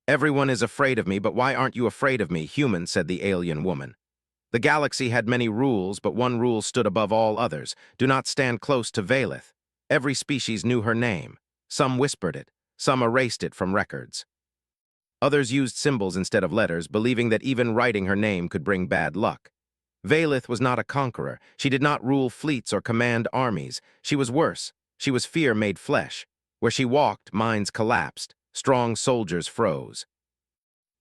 "Everyone is afraid of me, but why aren't you afraid of me, human?" said the alien woman. The galaxy had many rules, but one rule stood above all others. Do not stand close to Valeth. Every species knew her name. Some whispered it, some erased it from records. Others used symbols instead of letters, believing that even writing her name could bring bad luck. Valeth was not a conqueror. She did not rule fleets or command armies. She was worse. She was fear made flesh. Where she walked, minds collapsed. Strong soldiers froze.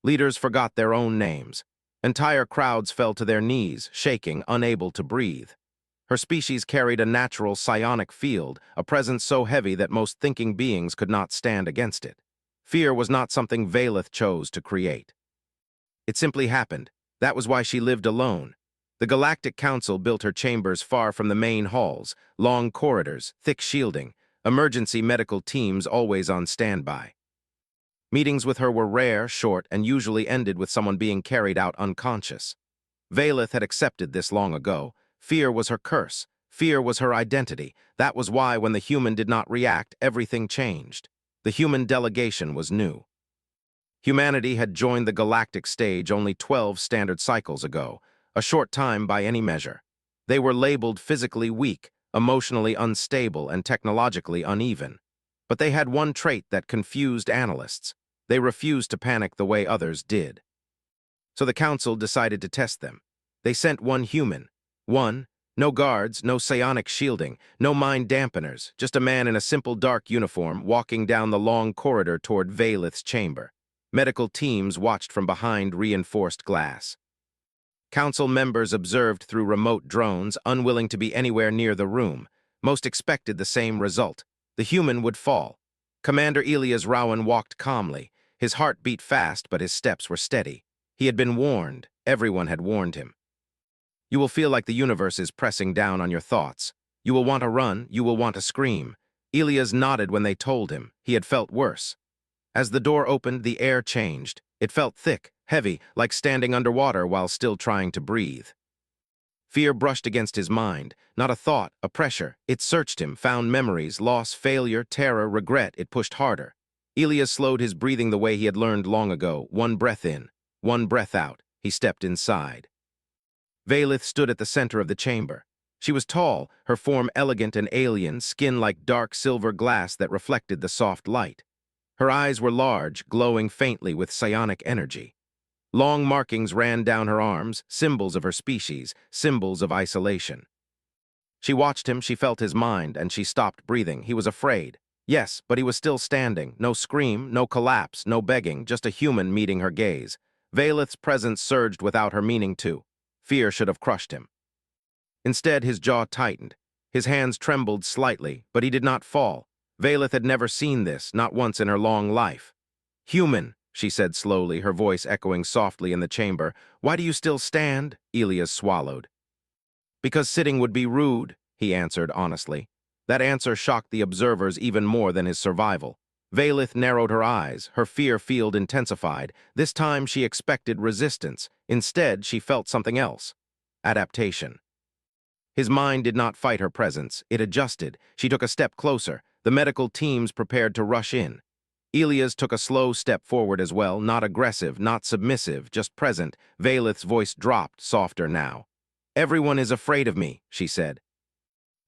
Leaders forgot their own names. Entire crowds fell to their knees, shaking, unable to breathe. Her species carried a natural psionic field, a presence so heavy that most thinking beings could not stand against it. Fear was not something Valeth chose to create. It simply happened. That was why she lived alone. The Galactic Council built her chambers far from the main halls, long corridors, thick shielding, emergency medical teams always on standby. Meetings with her were rare, short, and usually ended with someone being carried out unconscious. Valeth had accepted this long ago. Fear was her curse. Fear was her identity. That was why, when the human did not react, everything changed. The human delegation was new. Humanity had joined the galactic stage only 12 standard cycles ago, a short time by any measure. They were labeled physically weak, emotionally unstable, and technologically uneven. But they had one trait that confused analysts. They refused to panic the way others did. So the council decided to test them. They sent one human. One, no guards, no psionic shielding, no mind dampeners, just a man in a simple dark uniform walking down the long corridor toward Valeth's chamber. Medical teams watched from behind reinforced glass. Council members observed through remote drones, unwilling to be anywhere near the room. Most expected the same result. The human would fall. Commander Elias Rowan walked calmly. His heart beat fast, but his steps were steady. He had been warned. Everyone had warned him. You will feel like the universe is pressing down on your thoughts. You will want to run. You will want to scream. Elias nodded when they told him. He had felt worse. As the door opened, the air changed. It felt thick, heavy, like standing underwater while still trying to breathe. Fear brushed against his mind. Not a thought, a pressure. It searched him, found memories, loss, failure, terror, regret. It pushed harder. Elias slowed his breathing the way he had learned long ago. One breath in, one breath out. He stepped inside. Valeth stood at the center of the chamber. She was tall, her form elegant and alien, skin like dark silver glass that reflected the soft light. Her eyes were large, glowing faintly with psionic energy. Long markings ran down her arms, symbols of her species, symbols of isolation. She watched him, she felt his mind, and she stopped breathing. He was afraid. Yes, but he was still standing. No scream, no collapse, no begging, just a human meeting her gaze. Valeth's presence surged without her meaning to. Fear should have crushed him. Instead, his jaw tightened. His hands trembled slightly, but he did not fall. Valeth had never seen this, not once in her long life. "Human," she said slowly, her voice echoing softly in the chamber. "Why do you still stand?" Elias swallowed. "Because sitting would be rude," he answered honestly. That answer shocked the observers even more than his survival. Valeth narrowed her eyes, her fear field intensified. This time she expected resistance. Instead, she felt something else. Adaptation. His mind did not fight her presence. It adjusted. She took a step closer. The medical teams prepared to rush in. Elias took a slow step forward as well, not aggressive, not submissive, just present. Valeth's voice dropped, softer now. "Everyone is afraid of me," she said.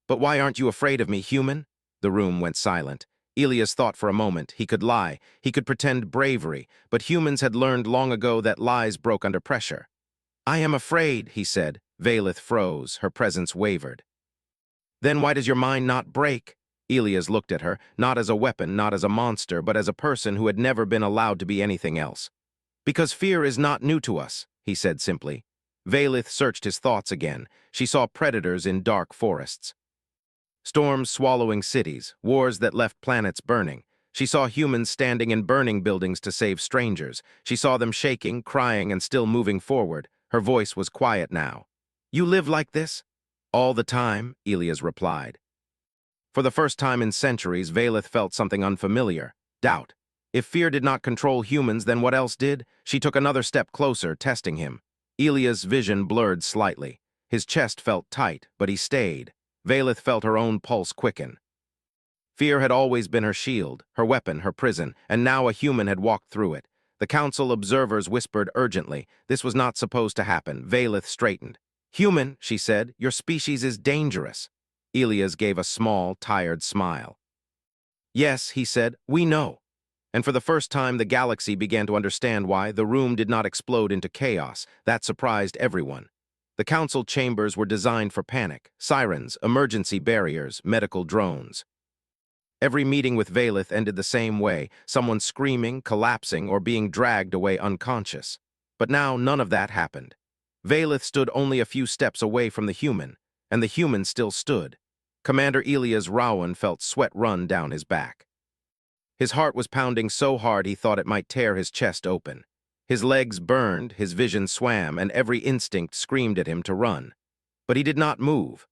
"But why aren't you afraid of me, human?" The room went silent. Elias thought for a moment. He could lie. He could pretend bravery. But humans had learned long ago that lies broke under pressure. "I am afraid," he said. Valeth froze. Her presence wavered. "Then why does your mind not break?" Elias looked at her, not as a weapon, not as a monster, but as a person who had never been allowed to be anything else. "Because fear is not new to us," he said simply. Valeth searched his thoughts again. She saw predators in dark forests. Storms swallowing cities, wars that left planets burning. She saw humans standing in burning buildings to save strangers. She saw them shaking, crying, and still moving forward. Her voice was quiet now. "You live like this?" "All the time," Elias replied. For the first time in centuries, Valeth felt something unfamiliar. Doubt. If fear did not control humans, then what else did? She took another step closer, testing him. Elias' vision blurred slightly. His chest felt tight, but he stayed. Valeth felt her own pulse quicken. Fear had always been her shield, her weapon, her prison, and now a human had walked through it. The council observers whispered urgently. This was not supposed to happen. Valeth straightened. "Human," she said, "your species is dangerous." Elias gave a small, tired smile. "Yes," he said, "we know." And for the first time, the galaxy began to understand why the room did not explode into chaos. That surprised everyone. The council chambers were designed for panic: sirens, emergency barriers, medical drones. Every meeting with Valeth ended the same way: someone screaming, collapsing, or being dragged away unconscious. But now none of that happened. Valeth stood only a few steps away from the human, and the human still stood. Commander Elias Rowan felt sweat run down his back. His heart was pounding so hard he thought it might tear his chest open. His legs burned, his vision swam, and every instinct screamed at him to run. But he did not move.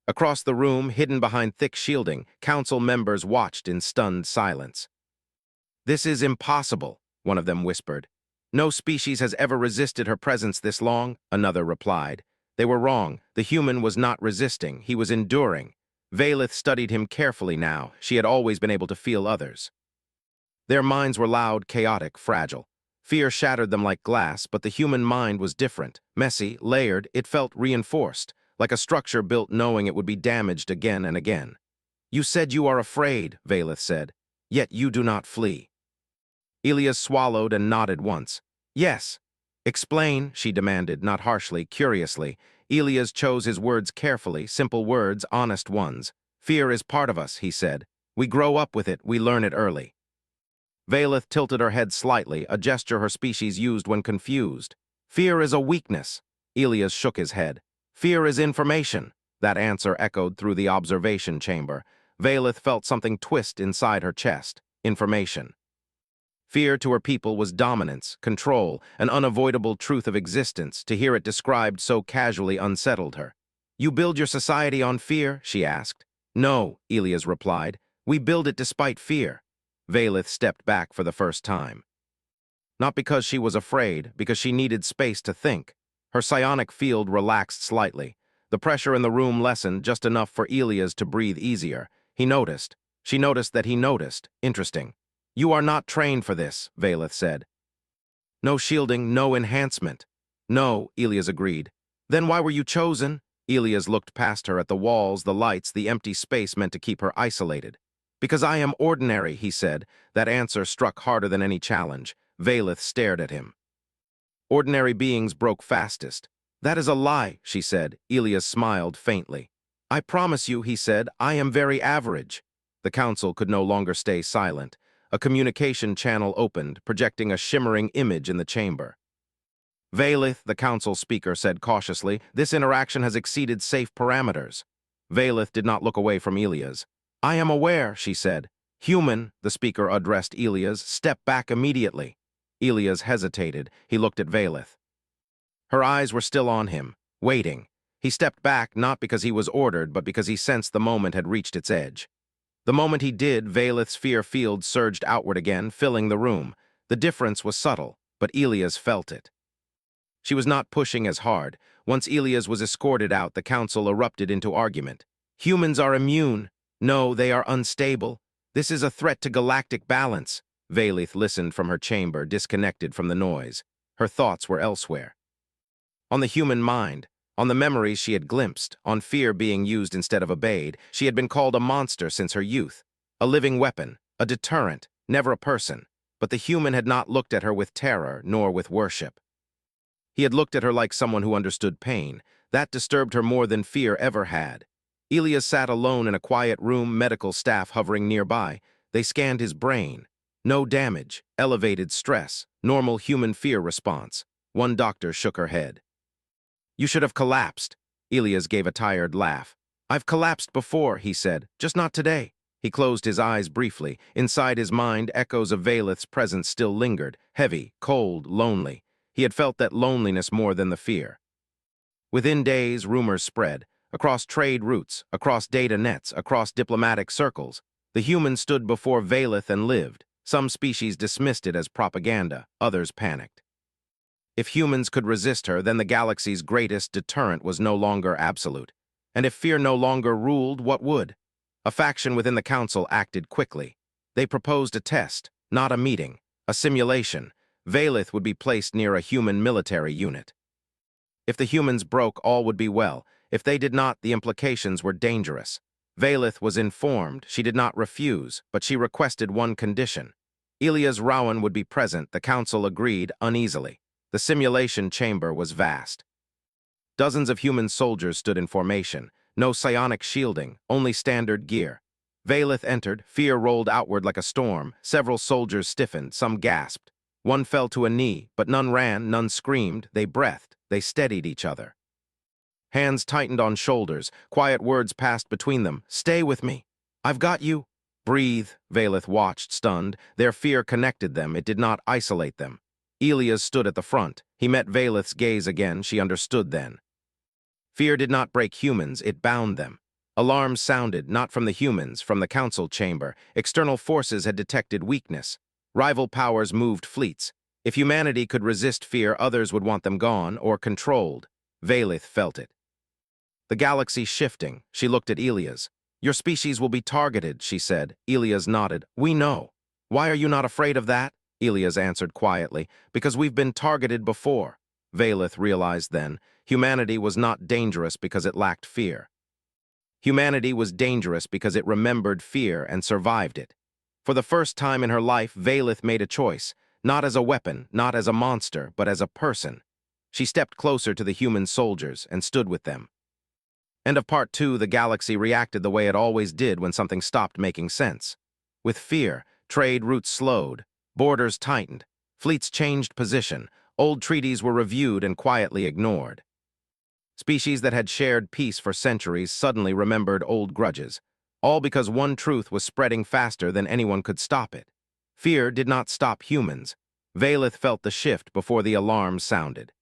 Across the room, hidden behind thick shielding, council members watched in stunned silence. "This is impossible," one of them whispered. "No species has ever resisted her presence this long," another replied. They were wrong. The human was not resisting, he was enduring. Valeth studied him carefully now. She had always been able to feel others. Their minds were loud, chaotic, fragile. Fear shattered them like glass, but the human mind was different. Messy, layered, it felt reinforced, like a structure built knowing it would be damaged again and again. "You said you are afraid," Valeth said, "yet you do not flee." Elias swallowed and nodded once. "Yes." "Explain," she demanded, not harshly, curiously. Elias chose his words carefully, simple words, honest ones. "Fear is part of us," he said. "We grow up with it, we learn it early." Valeth tilted her head slightly, a gesture her species used when confused. "Fear is a weakness." Elias shook his head. "Fear is information." That answer echoed through the observation chamber. Valeth felt something twist inside her chest. Information. Fear to her people was dominance, control, an unavoidable truth of existence. To hear it described so casually unsettled her. "You build your society on fear?" she asked. "No," Elias replied. "We build it despite fear." Valeth stepped back for the first time. Not because she was afraid, because she needed space to think. Her psionic field relaxed slightly. The pressure in the room lessened just enough for Elias to breathe easier. He noticed. She noticed that he noticed. Interesting. "You are not trained for this," Valeth said. "No shielding, no enhancement." "No," Elias agreed. "Then why were you chosen?" Elias looked past her at the walls, the lights, the empty space meant to keep her isolated. "Because I am ordinary," he said. That answer struck harder than any challenge. Valeth stared at him. "Ordinary beings broke fastest." "That is a lie," she said. Elias smiled faintly. "I promise you," he said, "I am very average." The council could no longer stay silent. A communication channel opened, projecting a shimmering image in the chamber. "Valeth," the council speaker said cautiously, "this interaction has exceeded safe parameters." Valeth did not look away from Elias. "I am aware," she said. "Human," the speaker addressed Elias, "step back immediately." Elias hesitated. He looked at Valeth. Her eyes were still on him, waiting. He stepped back not because he was ordered, but because he sensed the moment had reached its edge. The moment he did, Valeth's fear field surged outward again, filling the room. The difference was subtle, but Elias felt it. She was not pushing as hard. Once Elias was escorted out, the council erupted into argument. "Humans are immune." "No, they are unstable." "This is a threat to galactic balance." Valeth listened from her chamber, disconnected from the noise. Her thoughts were elsewhere. On the human mind, on the memories she had glimpsed, on fear being used instead of obeyed. She had been called a monster since her youth. A living weapon, a deterrent, never a person. But the human had not looked at her with terror, nor with worship. He had looked at her like someone who understood pain. That disturbed her more than fear ever had. Elias sat alone in a quiet room, medical staff hovering nearby. They scanned his brain. No damage, elevated stress, normal human fear response. One doctor shook her head. "You should have collapsed." Elias gave a tired laugh. "I've collapsed before," he said, "just not today." He closed his eyes briefly. Inside his mind, echoes of Valeth's presence still lingered, heavy, cold, lonely. He had felt that loneliness more than the fear. Within days, rumors spread. Across trade routes, across data nets, across diplomatic circles. The human stood before Valeth and lived. Some species dismissed it as propaganda, others panicked. If humans could resist her, then the galaxy's greatest deterrent was no longer absolute. And if fear no longer ruled, what would? A faction within the council acted quickly. They proposed a test, not a meeting, a simulation. Valeth would be placed near a human military unit. If the humans broke, all would be well. If they did not, the implications were dangerous. Valeth was informed. She did not refuse, but she requested one condition. Elias Rowan would be present. The council agreed uneasily. The simulation chamber was vast. Dozens of human soldiers stood in formation. No psionic shielding, only standard gear. Valeth entered. Fear rolled outward like a storm. Several soldiers stiffened. Some gasped. One fell to a knee, but none ran, none screamed. They breathed. They steadied each other. Hands tightened on shoulders. Quiet words passed between them. "Stay with me. I've got you." "Breathe." Valeth watched, stunned. Their fear connected them. It did not isolate them. Elias stood at the front. He met Valeth's gaze again. She understood then. Fear did not break humans. It bound them. Alarms sounded, not from the humans, from the council chamber. External forces had detected weakness. Rival powers moved fleets. If humanity could resist fear, others would want them gone or controlled. Valeth felt it. The galaxy shifting. She looked at Elias. "Your species will be targeted," she said. Elias nodded. "We know." "Why are you not afraid of that?" Elias answered quietly. "Because we've been targeted before." Valeth realized then, humanity was not dangerous because it lacked fear. Humanity was dangerous because it remembered fear and survived it. For the first time in her life, Valeth made a choice, not as a weapon, not as a monster, but as a person. She stepped closer to the human soldiers and stood with them. End of Part 2. The galaxy reacted the way it always did when something stopped making sense. With fear, trade routes slowed, borders tightened, fleets changed position, old treaties were reviewed and quietly ignored. Species that had shared peace for centuries suddenly remembered old grudges, all because one truth was spreading faster than anyone could stop it. Fear did not stop humans. Valeth felt the shift before the alarm sounded.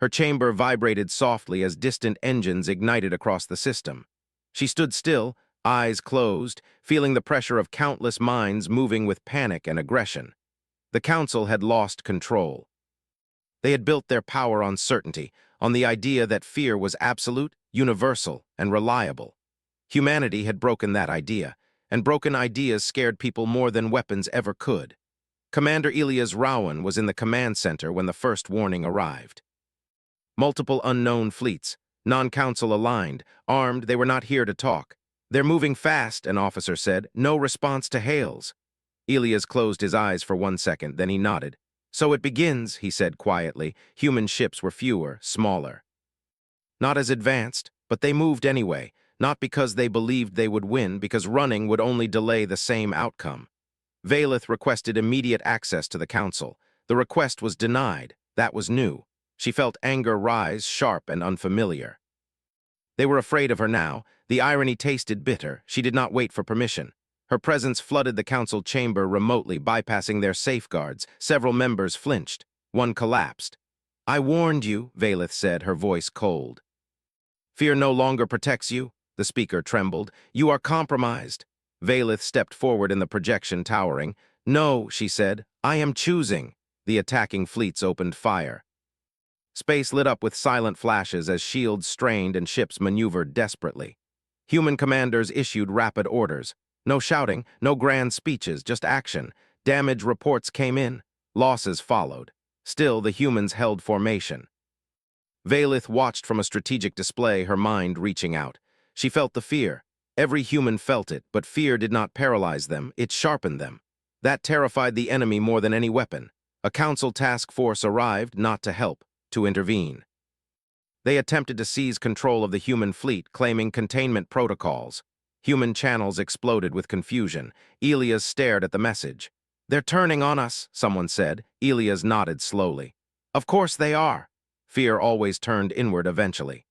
Her chamber vibrated softly as distant engines ignited across the system. She stood still, eyes closed, feeling the pressure of countless minds moving with panic and aggression. The council had lost control. They had built their power on certainty, on the idea that fear was absolute, universal, and reliable. Humanity had broken that idea, and broken ideas scared people more than weapons ever could. Commander Elias Rowan was in the command center when the first warning arrived. Multiple unknown fleets, non-council aligned, armed, they were not here to talk. "They're moving fast," an officer said. "No response to hails." Elias closed his eyes for 1 second, then he nodded. "So it begins," he said quietly. Human ships were fewer, smaller. Not as advanced, but they moved anyway, not because they believed they would win, because running would only delay the same outcome. Valeth requested immediate access to the council. The request was denied. That was new. She felt anger rise, sharp and unfamiliar. They were afraid of her now. The irony tasted bitter. She did not wait for permission. Her presence flooded the council chamber remotely, bypassing their safeguards. Several members flinched. One collapsed. "I warned you," Valeth said, her voice cold. "Fear no longer protects you." The speaker trembled. "You are compromised." Valeth stepped forward in the projection, towering. "No," she said, "I am choosing." The attacking fleets opened fire. Space lit up with silent flashes as shields strained and ships maneuvered desperately. Human commanders issued rapid orders. No shouting, no grand speeches, just action. Damage reports came in. Losses followed. Still, the humans held formation. Valeth watched from a strategic display, her mind reaching out. She felt the fear. Every human felt it, but fear did not paralyze them, it sharpened them. That terrified the enemy more than any weapon. A council task force arrived, not to help, to intervene. They attempted to seize control of the human fleet, claiming containment protocols. Human channels exploded with confusion. Elias stared at the message. "They're turning on us," someone said. Elias nodded slowly. "Of course they are." Fear always turned inward eventually.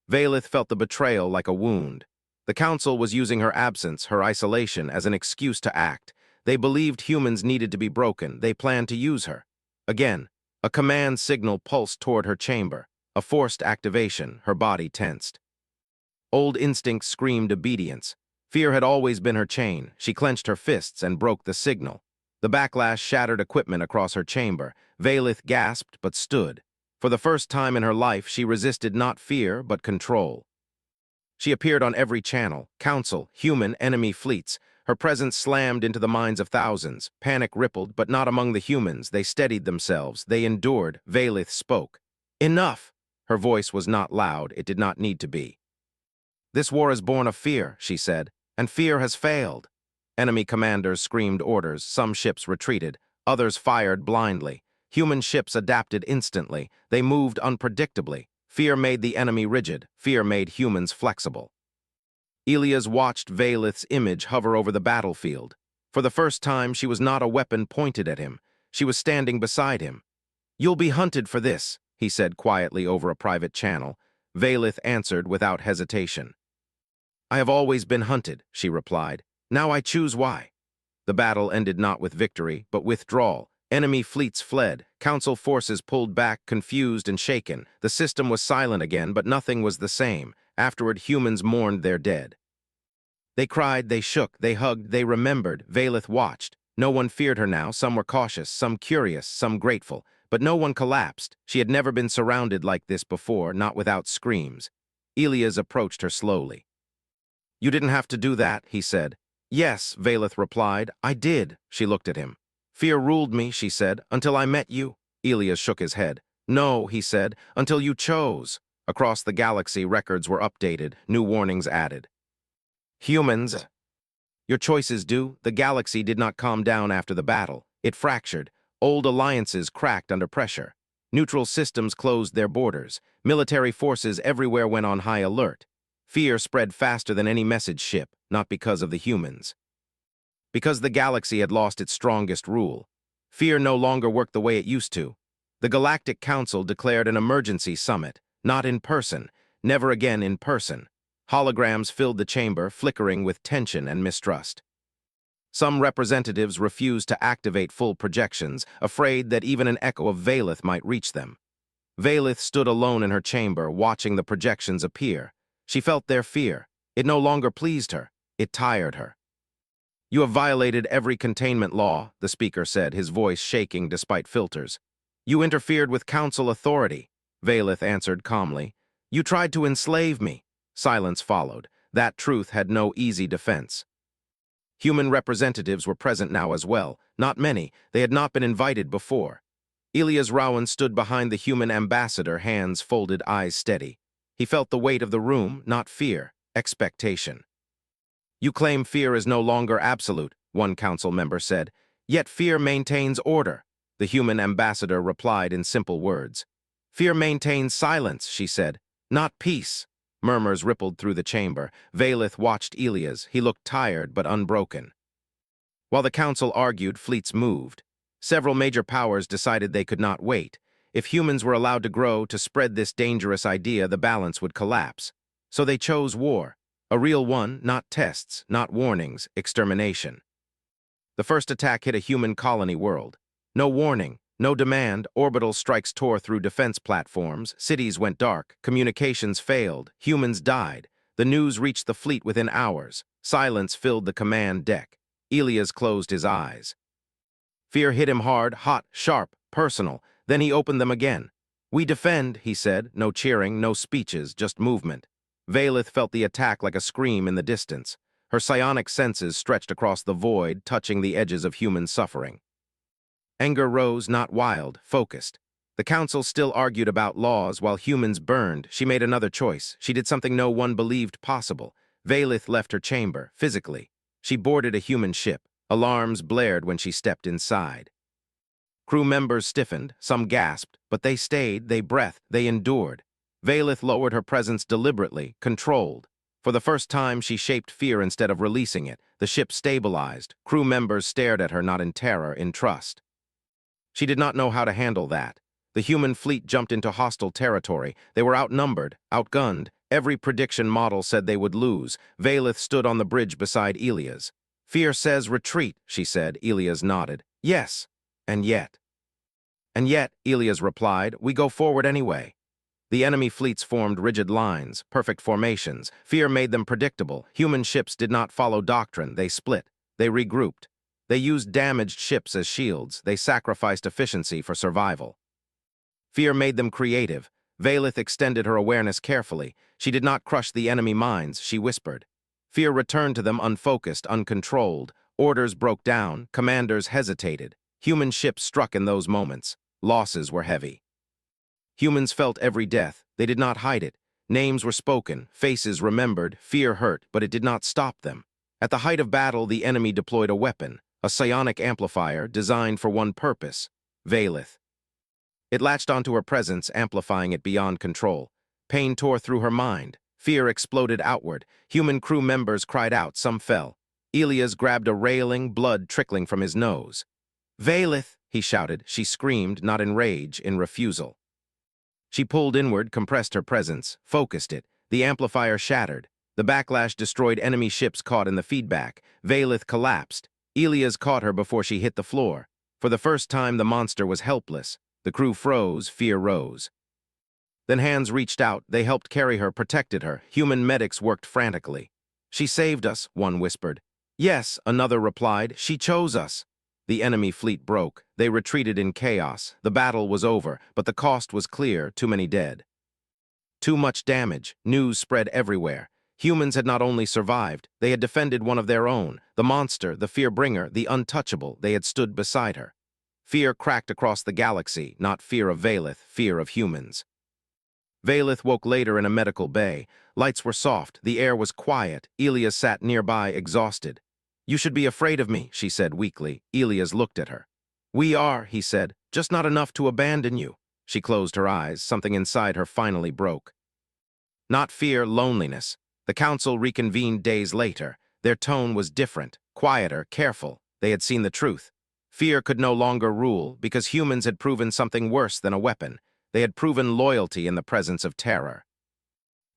Valeth felt the betrayal like a wound. The council was using her absence, her isolation, as an excuse to act. They believed humans needed to be broken. They planned to use her. Again, a command signal pulsed toward her chamber. A forced activation, her body tensed. Old instincts screamed obedience. Fear had always been her chain. She clenched her fists and broke the signal. The backlash shattered equipment across her chamber. Valeth gasped but stood. For the first time in her life, she resisted not fear but control. She appeared on every channel, council, human, enemy fleets. Her presence slammed into the minds of thousands. Panic rippled, but not among the humans. They steadied themselves. They endured. Valeth spoke. Enough! Her voice was not loud. It did not need to be. This war is born of fear, she said, and fear has failed. Enemy commanders screamed orders. Some ships retreated. Others fired blindly. Human ships adapted instantly. They moved unpredictably. Fear made the enemy rigid. Fear made humans flexible. Elias watched Valeth's image hover over the battlefield. For the first time, she was not a weapon pointed at him. She was standing beside him. "You'll be hunted for this," he said quietly over a private channel. Valeth answered without hesitation. "I have always been hunted," she replied. "Now I choose why." The battle ended not with victory, but withdrawal. Enemy fleets fled. Council forces pulled back, confused and shaken. The system was silent again, but nothing was the same. Afterward, humans mourned their dead. They cried, they shook, they hugged, they remembered. Valeth watched. No one feared her now. Some were cautious, some curious, some grateful. But no one collapsed. She had never been surrounded like this before, not without screams. Elias approached her slowly. "You didn't have to do that," he said. "Yes," Valeth replied. "I did." She looked at him. "Fear ruled me," she said, "until I met you." Elias shook his head. "No," he said, "until you chose." Across the galaxy, records were updated, new warnings added. Humans, your choices do. The galaxy did not calm down after the battle. It fractured. Old alliances cracked under pressure. Neutral systems closed their borders. Military forces everywhere went on high alert. Fear spread faster than any message ship, not because of the humans. Because the galaxy had lost its strongest rule. Fear no longer worked the way it used to. The Galactic Council declared an emergency summit, not in person, never again in person. Holograms filled the chamber, flickering with tension and mistrust. Some representatives refused to activate full projections, afraid that even an echo of Valeth might reach them. Valeth stood alone in her chamber, watching the projections appear. She felt their fear. It no longer pleased her. It tired her. "You have violated every containment law," the speaker said, his voice shaking despite filters. "You interfered with council authority," Valeth answered calmly. "You tried to enslave me." Silence followed. That truth had no easy defense. Human representatives were present now as well. Not many. They had not been invited before. Elias Rowan stood behind the human ambassador, hands folded, eyes steady. He felt the weight of the room, not fear, expectation. "You claim fear is no longer absolute," one council member said. "Yet fear maintains order," the human ambassador replied in simple words. "Fear maintains silence," she said, "not peace." Murmurs rippled through the chamber. Valeth watched Elias. He looked tired but unbroken. While the council argued, fleets moved. Several major powers decided they could not wait. If humans were allowed to grow, to spread this dangerous idea, the balance would collapse. So they chose war. A real one, not tests, not warnings, extermination. The first attack hit a human colony world. No warning, no demand. Orbital strikes tore through defense platforms. Cities went dark. Communications failed. Humans died. The news reached the fleet within hours. Silence filled the command deck. Elias closed his eyes. Fear hit him hard, hot, sharp, personal. Then he opened them again. "We defend," he said. No cheering, no speeches, just movement. Valeth felt the attack like a scream in the distance. Her psionic senses stretched across the void, touching the edges of human suffering. Anger rose, not wild, focused. The council still argued about laws while humans burned. She made another choice. She did something no one believed possible. Valeth left her chamber, physically. She boarded a human ship. Alarms blared when she stepped inside. Crew members stiffened, some gasped, but they stayed, they breathed, they endured. Valeth lowered her presence deliberately, controlled. For the first time, she shaped fear instead of releasing it. The ship stabilized. Crew members stared at her not in terror, in trust. She did not know how to handle that. The human fleet jumped into hostile territory. They were outnumbered, outgunned. Every prediction model said they would lose. Valeth stood on the bridge beside Elias. "Fear says retreat," she said. Elias nodded. "Yes, and yet." "And yet," Elias replied, "we go forward anyway." The enemy fleets formed rigid lines, perfect formations. Fear made them predictable. Human ships did not follow doctrine. They split. They regrouped. They used damaged ships as shields. They sacrificed efficiency for survival. Fear made them creative. Valeth extended her awareness carefully. She did not crush the enemy minds, she whispered. Fear returned to them unfocused, uncontrolled. Orders broke down, commanders hesitated. Human ships struck in those moments. Losses were heavy. Humans felt every death. They did not hide it. Names were spoken, faces remembered, fear hurt, but it did not stop them. At the height of battle, the enemy deployed a weapon, a psionic amplifier designed for one purpose, Vaylith. It latched onto her presence, amplifying it beyond control. Pain tore through her mind. Fear exploded outward. Human crew members cried out, some fell. Elias grabbed a railing, blood trickling from his nose. Vaylith, he shouted. She screamed, not in rage, in refusal. She pulled inward, compressed her presence, focused it. The amplifier shattered. The backlash destroyed enemy ships caught in the feedback. Vaylith collapsed. Elias caught her before she hit the floor. For the first time, the monster was helpless. The crew froze, fear rose. Then hands reached out, they helped carry her, protected her. Human medics worked frantically. She saved us, one whispered. Yes, another replied, she chose us. The enemy fleet broke. They retreated in chaos. The battle was over, but the cost was clear, too many dead. Too much damage. News spread everywhere. Humans had not only survived, they had defended one of their own. The monster, the fear-bringer, the untouchable, they had stood beside her. Fear cracked across the galaxy, not fear of Vaylith, fear of humans. Vaylith woke later in a medical bay. Lights were soft, the air was quiet. Elias sat nearby, exhausted. You should be afraid of me, she said weakly. Elias looked at her. We are, he said, just not enough to abandon you. She closed her eyes, something inside her finally broke. Not fear, loneliness. The council reconvened days later. Their tone was different, quieter, careful. They had seen the truth. Fear could no longer rule because humans had proven something worse than a weapon. They had proven loyalty in the presence of terror.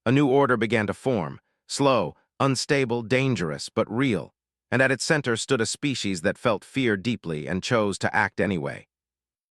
A new order began to form, slow, unstable, dangerous, but real. And at its center stood a species that felt fear deeply and chose to act anyway.